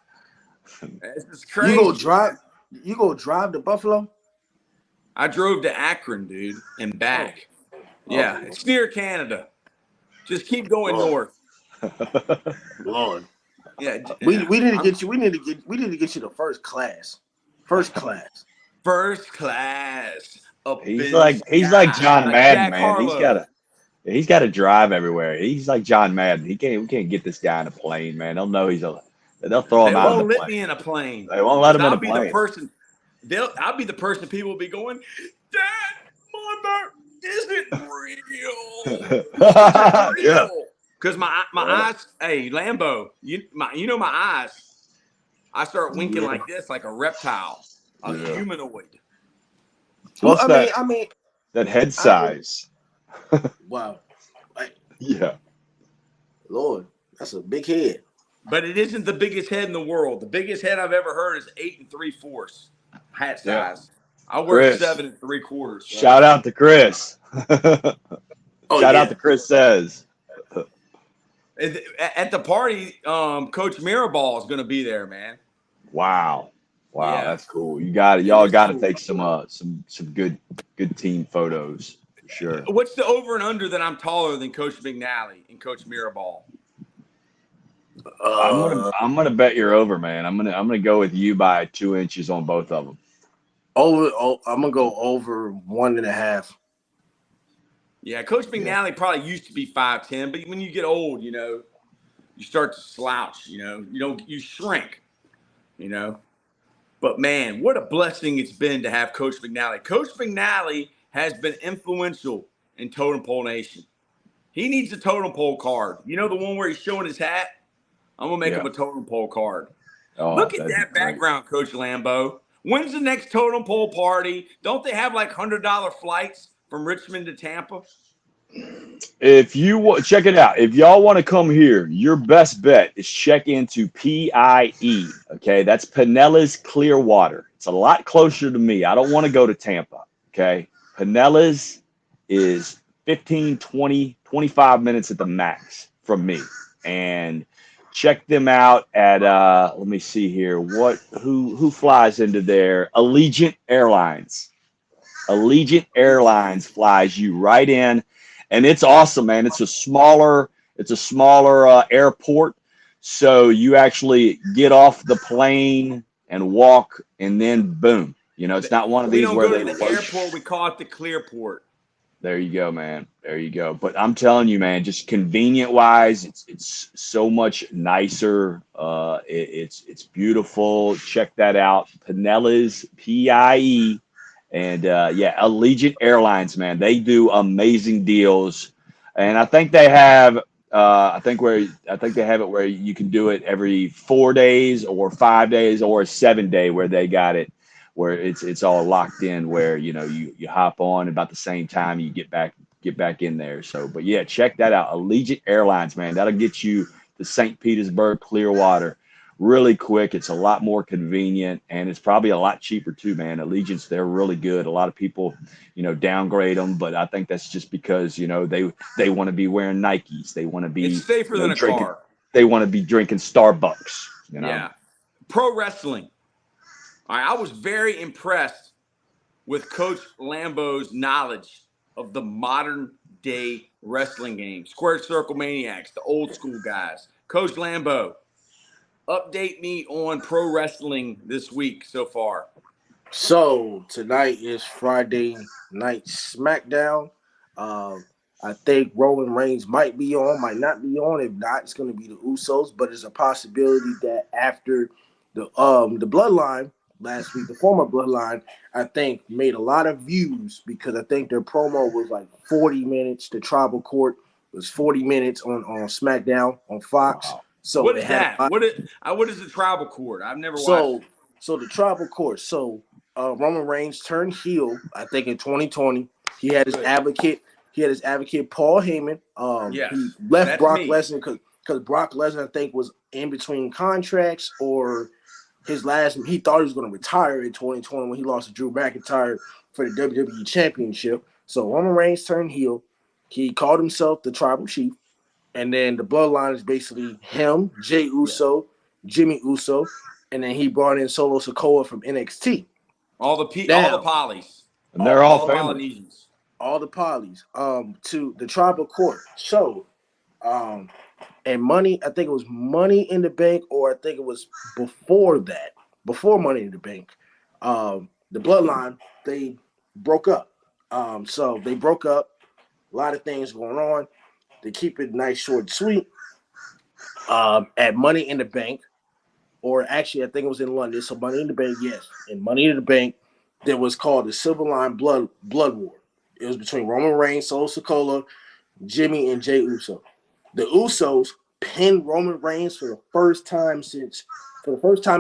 This is crazy. You go drive to Buffalo? I drove to Akron, dude, and back. Yeah, it's near Canada. Just keep going north. Lord. Yeah, we need to get you. We need to get you to first class. First class. First class. Up He's in the like sky. John Like Madden, Jack man. Harlow. He's got to drive everywhere. He's like John Madden. We can't get this guy in a plane, man. They'll know they'll throw him They out of the won't let plane. me in a plane. They won't let Because him in a I'll be the plane. person. I'll be the person people will be going, Dad, Mother, is it real? Is it Yeah. real? Because my eyes, hey, Lambo, you know my eyes. I start winking Yeah. like this, like a reptile, a Yeah. humanoid. Well, What's I mean, that head I mean, size? wow. Like, Yeah. Lord, that's a big head. But it isn't the biggest head in the world. The biggest head I've ever heard is 8 3/4 hat Yeah. size. I wear Chris. 7 3/4. So. Shout out to Chris. Oh, Shout out yeah. to Chris Says. At the party, Coach Mirabal is going to be there, man. Wow. Wow, Yeah. that's cool. You got it. It Y'all is got to cool. take some good team photos for sure. What's the over and under that I'm taller than Coach McNally and Coach Mirabal? I'm gonna bet you're over, man. I'm gonna go with you by 2 inches on both of them. I'm gonna go over 1.5. Yeah, Coach McNally probably used to be 5'10", but when you get old, you start to slouch. You shrink. But man, what a blessing it's been to have Coach McNally. Coach McNally has been influential in Totem Pole Nation. He needs a totem pole card. You know the one where he's showing his hat? I'm gonna make him a totem pole card. Oh, Look at that'd be that great. background, Coach Lambeau. When's the next totem pole party? Don't they have like $100 flights from Richmond to Tampa? If you check it out, if y'all want to come here, your best bet is check into PIE. Okay, that's Pinellas Clearwater. It's a lot closer to me. I don't want to go to Tampa. Okay, Pinellas is 15, 20, 25 minutes at the max from me. And check them out at let me see here. Who flies into there? Allegiant Airlines. Allegiant Airlines flies you right in, and it's awesome, man. It's a smaller airport, so you actually get off the plane and walk, and then boom. It's not one of We these don't where go they to the airport. We call it the Clearport. There you go, man. There you go. But I'm telling you, man, just convenient wise, it's so much nicer. It's beautiful. Check that out. Pinellas, PIE. And yeah, Allegiant Airlines, man, they do amazing deals, and I think they have, I think they have it where you can do it every 4 days or 5 days or a 7 day where they got it, where it's all locked in, where you hop on about the same time you get back in there. So, but yeah, check that out, Allegiant Airlines, man, that'll get you to St. Petersburg, Clearwater really quick. It's a lot more convenient, and it's probably a lot cheaper too, man. Allegiance, they're really good. A lot of people, downgrade them, but I think that's just because they want to be wearing Nikes. They want to be It's safer than a drinking. car. They want to be drinking Starbucks. Yeah. Pro wrestling. All right, I was very impressed with Coach Lambeau's knowledge of the modern day wrestling game. Square Circle Maniacs, the old school guys. Coach Lambeau, update me on pro wrestling this week so far. So tonight is Friday Night SmackDown. I think Roman Reigns might be on, might not be on. If not, it's going to be the Usos. But there's a possibility that after the Bloodline last week, the former Bloodline, I think made a lot of views because I think their promo was like 40 minutes. The Tribal Court was 40 minutes on SmackDown on Fox. Wow. So what is that? What is the Tribal Court? I've never watched it. So the Tribal Court. So Roman Reigns turned heel, I think, in 2020. He had his advocate. He had his advocate Paul Heyman. Yes, he left Brock me. Lesnar because Brock Lesnar, I think, was in between contracts or his last. He thought he was going to retire in 2020 when he lost to Drew McIntyre for the WWE Championship. So Roman Reigns turned heel. He called himself the Tribal Chief, and then the Bloodline is basically him, Jey Uso, Jimmy Uso, and then he brought in Solo Sikoa from NXT. All the polys. And they're all family. Polynesians. All the polys to the Tribal Court. So and Money, I think it was Money in the Bank, or I think it was before Money in the Bank. The Bloodline, they broke up. So they broke up. A lot of things going on. They keep it nice, short, and sweet. At Money in the Bank, or actually, I think it was in London. So Money in the Bank, yes, and Money in the Bank, there was called the Silver Line Blood War. It was between Roman Reigns, Solo Sikoa, Jimmy, and Jey Uso. The Usos pinned Roman Reigns for the first time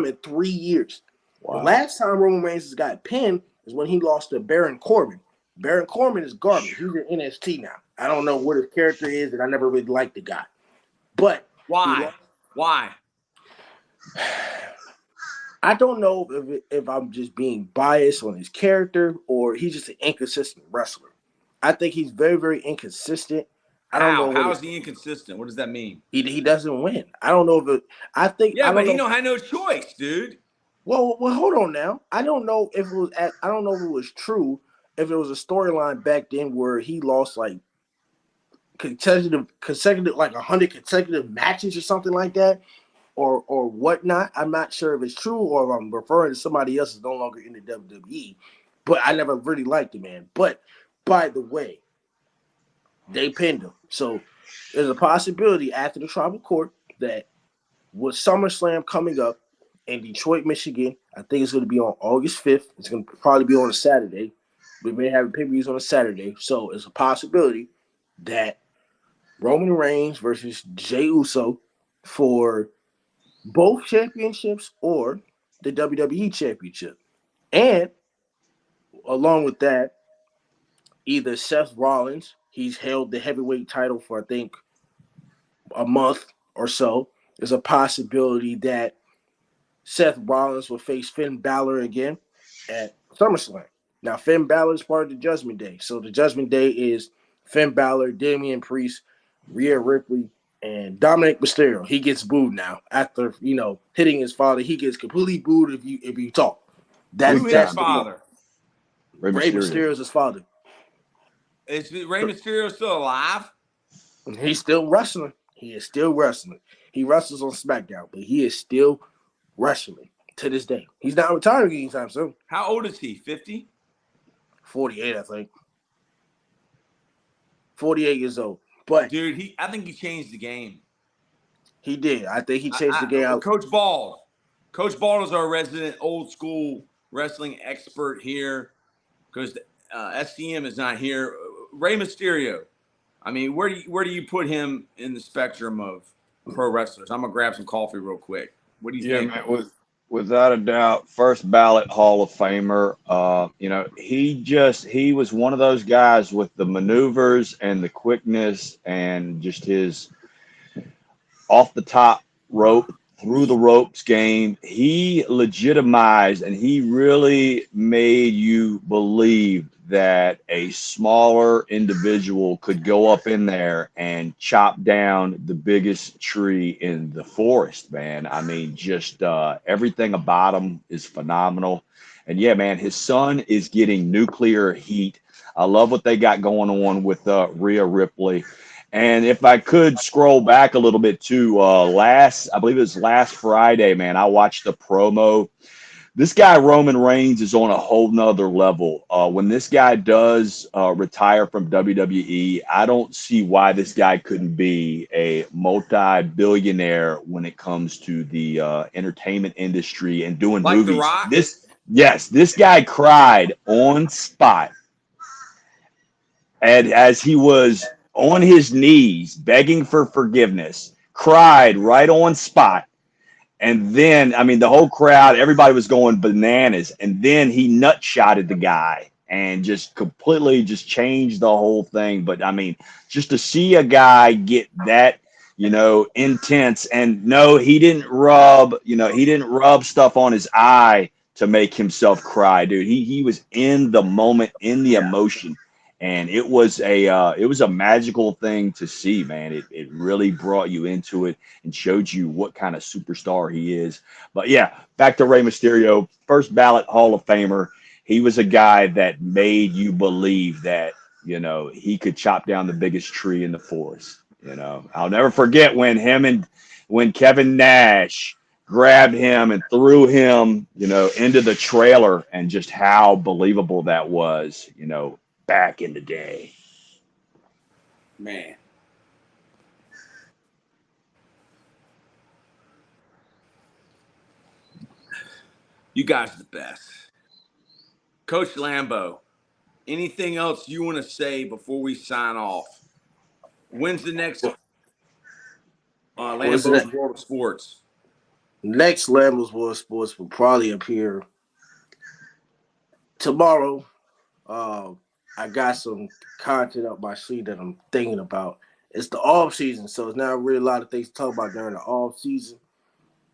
in 3 years. The Wow. last time Roman Reigns has got pinned is when he lost to Baron Corbin. Baron Corbin is garbage. He's in NXT now. I don't know what his character is, and I never really liked the guy. But Why? I don't know if I'm just being biased on his character or he's just an inconsistent wrestler. I think he's very, very inconsistent. I don't know. How is he inconsistent? What does that mean? He doesn't win. I don't know if it. I think. Yeah, I but don't he know. don't have no choice, dude. Well, hold on now. I don't know if it was. I don't know if it was true. If it was a storyline back then where he lost like consecutive like 100 consecutive matches or something like that, or whatnot. I'm not sure if it's true or if I'm referring to somebody else who's no longer in the WWE. But I never really liked the man. But by the way, they pinned him. So there's a possibility after the tribal court that with SummerSlam coming up in Detroit, Michigan, I think it's going to be on August 5th. It's going to probably be on a Saturday. We may have pay-per-views on a Saturday. So it's a possibility that Roman Reigns versus Jey Uso for both championships or the WWE Championship. And along with that, either Seth Rollins, he's held the heavyweight title for, I think, a month or so. There's a possibility that Seth Rollins will face Finn Balor again at SummerSlam. Now, Finn Balor is part of the Judgment Day. So the Judgment Day is Finn Balor, Damian Priest, Rhea Ripley, and Dominic Mysterio. He gets booed now after hitting his father. He gets completely booed if you talk. Who his father? Rey Mysterio is his father. Is Rey Mysterio still alive? He's still wrestling. He is still wrestling. He wrestles on SmackDown, but he is still wrestling to this day. He's not retiring anytime soon. How old is he? 50? 48, I think. 48 years old. But dude, I think he changed the game. He did. I think he changed the game. Coach Bald. Coach Bald is our resident old school wrestling expert here because SCM is not here. Rey Mysterio. I mean, where do you put him in the spectrum of pro wrestlers? I'm gonna grab some coffee real quick. What do you think? Man, without a doubt, first ballot Hall of Famer. He was one of those guys with the maneuvers and the quickness and just his off the top rope, through the ropes game. He legitimized and he really made you believe that a smaller individual could go up in there and chop down the biggest tree in the forest, man. I mean, just everything about him is phenomenal. And yeah, man, his son is getting nuclear heat. I love what they got going on with Rhea Ripley. And if I could scroll back a little bit to I believe it was last Friday, man, I watched the promo. This guy, Roman Reigns, is on a whole nother level. When this guy does retire from WWE, I don't see why this guy couldn't be a multi-billionaire when it comes to the entertainment industry and doing like movies. The Rock? This guy cried on spot. And as he was on his knees, begging for forgiveness, cried right on spot. And then, I mean, the whole crowd, everybody was going bananas. And then he nutshotted the guy and just completely just changed the whole thing. But I mean, just to see a guy get that, intense, and no, he didn't rub stuff on his eye to make himself cry, dude. He was in the moment, in the emotion. And it was a magical thing to see, man. It really brought you into it and showed you what kind of superstar he is. But yeah, back to Rey Mysterio, first ballot Hall of Famer. He was a guy that made you believe that, he could chop down the biggest tree in the forest. I'll never forget when Kevin Nash grabbed him and threw him, into the trailer, and just how believable that was, back in the day. Man. You guys are the best. Coach Lambo, anything else you want to say before we sign off? When's the next What's Lambo's that? World of Sports? Next Lambos World Sports will probably appear tomorrow. I got some content up my sleeve that I'm thinking about. It's the off season, so it's not really a lot of things to talk about during the off season.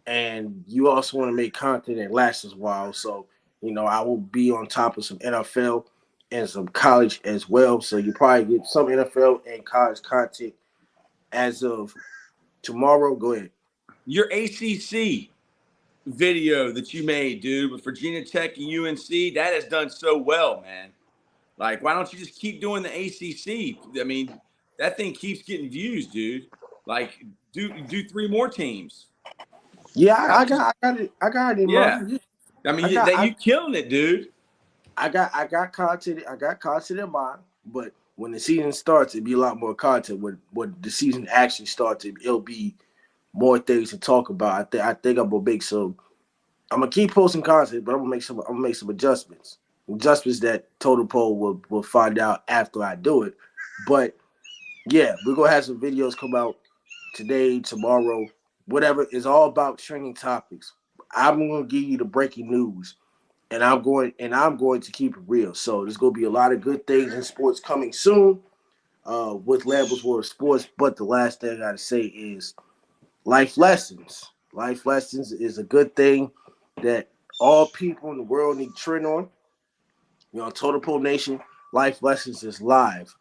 And you also want to make content that lasts a while. So, I will be on top of some NFL and some college as well. So you probably get some NFL and college content as of tomorrow. Go ahead. Your ACC video that you made, dude, with Virginia Tech and UNC, that has done so well, man. Like, why don't you just keep doing the ACC? I mean, that thing keeps getting views, dude. Like, do 3 more teams. Yeah, I got it in Yeah. mind. I mean, you killing it, dude. I got content. I got content in mind, but when the season starts, it'll be a lot more content. When the season actually starts, it'll be more things to talk about. I think I'm gonna make some. I'm gonna keep posting content, but I'm gonna make some adjustments. Adjustments that Total Pole will find out after I do it. But yeah, we're gonna have some videos come out today, tomorrow, whatever. It's all about trending topics. I'm gonna give you the breaking news, and I'm going to keep it real. So there's gonna be a lot of good things in sports coming soon, with Lambos World Sports. But the last thing I gotta say is life lessons. Life lessons is a good thing that all people in the world need to trend on. Total Pro Nation, Life Lessons is live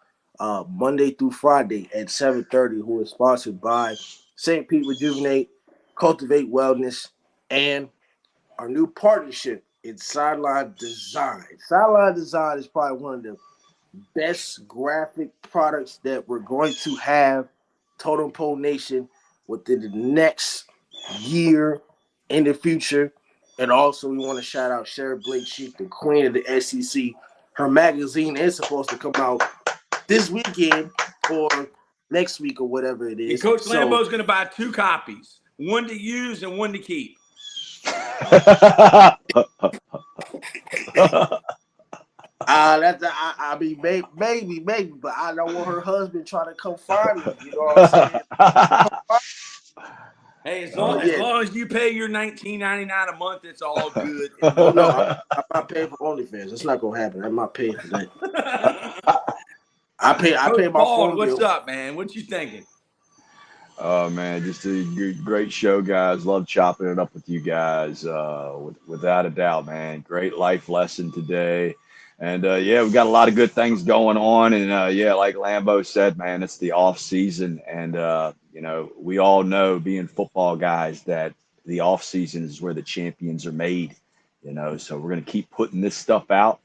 Monday through Friday at 7:30, who is sponsored by St. Pete Rejuvenate, Cultivate Wellness, and our new partnership in Sideline Design. Sideline Design is probably one of the best graphic products that we're going to have, Totem Pole Nation, within the next year in the future. And also, we want to shout out Sherry Blake Sheep, the queen of the SEC. Her magazine is supposed to come out this weekend or next week or whatever it is. And Coach Lambo's going to buy 2 copies, one to use and one to keep. I mean, maybe, but I don't want her husband trying to come find me. You know what I'm saying? Hey, as long as you pay your $19.99 a month, it's all good. Oh no, I'm not paying for OnlyFans. It's not gonna happen. I'm not paying for that. I pay my phone bill. What's up, man? What you thinking? Oh man, just a great show, guys. Love chopping it up with you guys. Without a doubt, man. Great life lesson today. And yeah, we've got a lot of good things going on. And yeah, like Lambo said, man, it's the off season. And we all know, being football guys, that the off season is where the champions are made. So we're gonna keep putting this stuff out.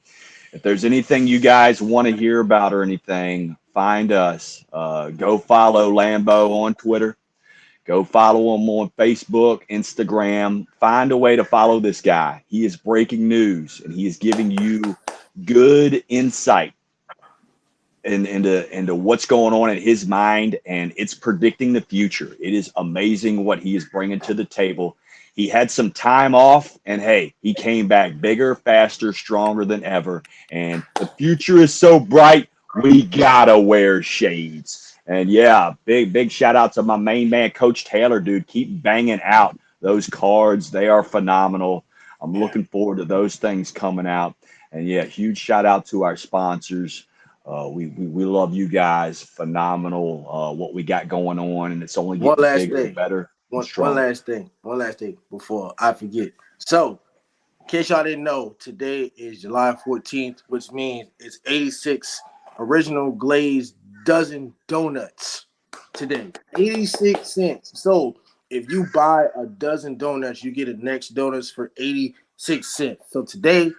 If there's anything you guys want to hear about or anything, find us. Go follow Lambo on Twitter. Go follow him on Facebook, Instagram. Find a way to follow this guy. He is breaking news, and he is giving you good insight into what's going on in his mind, and it's predicting the future. It is amazing what he is bringing to the table. He had some time off, and hey, he came back bigger, faster, stronger than ever. And the future is so bright, we gotta wear shades. And yeah, big shout out to my main man, Coach Taylor, dude. Keep banging out those cards. They are phenomenal. I'm looking forward to those things coming out. And yeah, huge shout out to our sponsors. We love you guys. Phenomenal what we got going on, and it's only getting bigger and better. One last thing before I forget. So, in case y'all didn't know, today is July 14th, which means it's 86 original glazed dozen donuts today. 86 cents. So, if you buy a dozen donuts, you get the next donuts for 86 cents. So, today,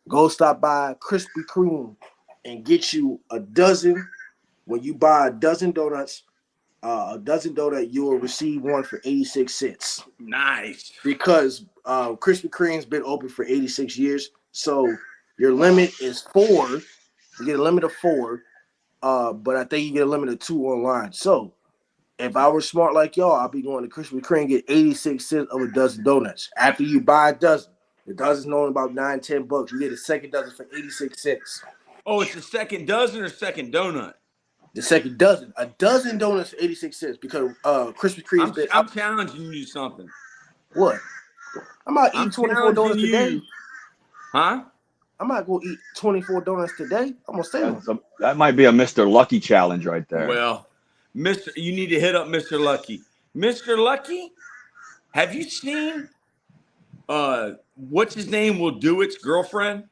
go stop by Krispy Kreme and get you a dozen. When you buy a dozen donuts, a dozen donut, you will receive one for 86 cents. Nice. Because Krispy Kreme's been open for 86 years. So your limit is 4. You get a limit of 4. But I think you get a limit of 2 online. So if I were smart like y'all, I'd be going to Krispy Kreme and get 86 cents of a dozen donuts. After you buy a dozen, the dozen's only about $9-10. You get a second dozen for 86 cents. Oh, it's the second dozen or second donut? The second dozen. A dozen donuts for 86 cents because Krispy Kreme's been. I'm challenging you to something. What? I'm not eating 24 donuts today. Huh? I'm not going to eat 24 donuts today. I'm going to stay home. That might be a Mr. Lucky challenge right there. Well, you need to hit up Mr. Lucky. Mr. Lucky, have you seen what's his name will do it's girlfriend?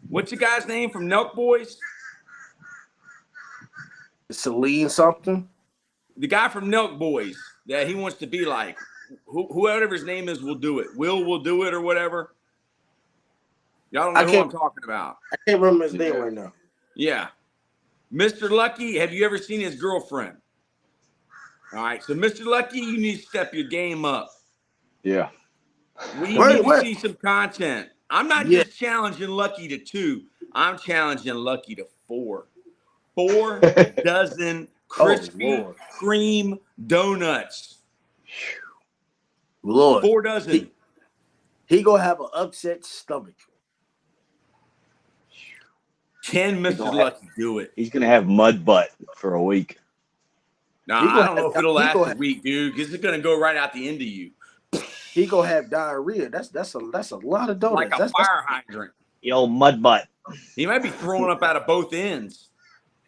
What's the guy's name from Nelk Boys? Celine something? The guy from Nelk Boys that he wants to be like. Whoever his name is will do it. Will do it or whatever. Y'all don't know who I'm talking about. I can't remember his name right now. Yeah. Mr. Lucky, have you ever seen his girlfriend? All right. So, Mr. Lucky, you need to step your game up. Yeah. We need to see some content. I'm not just challenging Lucky to 2. I'm challenging Lucky to 4. 4 dozen Krispy Kreme donuts. Lord. 4 dozen. He gonna have an upset stomach. Can Mr. Lucky do it? He's gonna have mud butt for a week. Nah, I don't know if it'll last a week, dude, because it's gonna go right out the end of you. He gonna have diarrhea. That's a lot of donuts. Like a fire hydrant. Yo, mud butt. He might be throwing up out of both ends.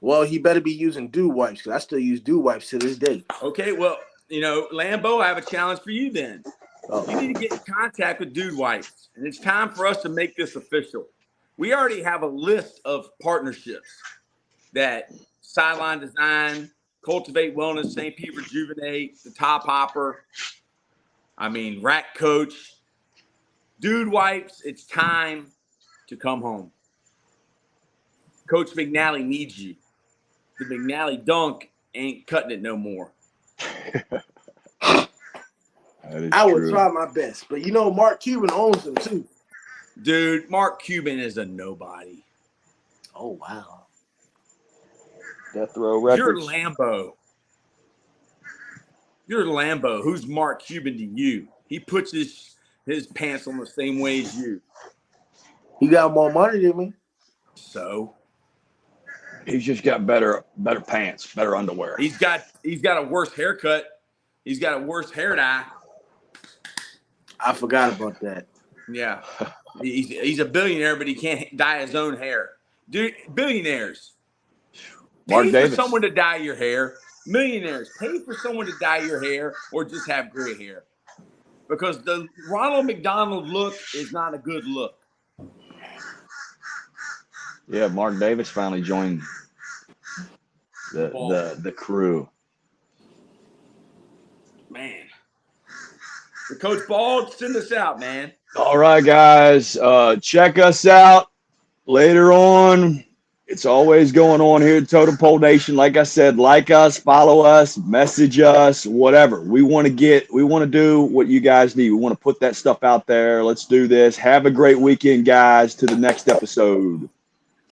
Well, he better be using dew wipes because I still use dew wipes to this day. Okay, well, Lambo, I have a challenge for you then. Oh. You need to get in contact with Dude Wipes, and it's time for us to make this official. We already have a list of partnerships that Sideline Design, Cultivate Wellness, St. Pete Rejuvenate, the Top Hopper, Rack Coach, Dude Wipes. It's time to come home. Coach McNally needs you. The McNally dunk ain't cutting it no more. I would try my best, but Mark Cuban owns them too. Dude, Mark Cuban is a nobody. Oh wow. Death Row Records. You're Lambo. Who's Mark Cuban to you? He puts his pants on the same way as you. He got more money than me. So he's just got better pants, better underwear. He's got a worse haircut. He's got a worse hair dye. I forgot about that. Yeah. He's a billionaire, but he can't dye his own hair. Dude, billionaires. Pay for someone to dye your hair. Millionaires, pay for someone to dye your hair or just have gray hair. Because the Ronald McDonald look is not a good look. Yeah, Mark Davis finally joined the crew. Man. The Coach Bald, send us out, man. All right, guys. Check us out later on. It's always going on here at Totem Pole Nation. Like I said, like us, follow us, message us, whatever. We want to do what you guys need. We want to put that stuff out there. Let's do this. Have a great weekend, guys. To the next episode.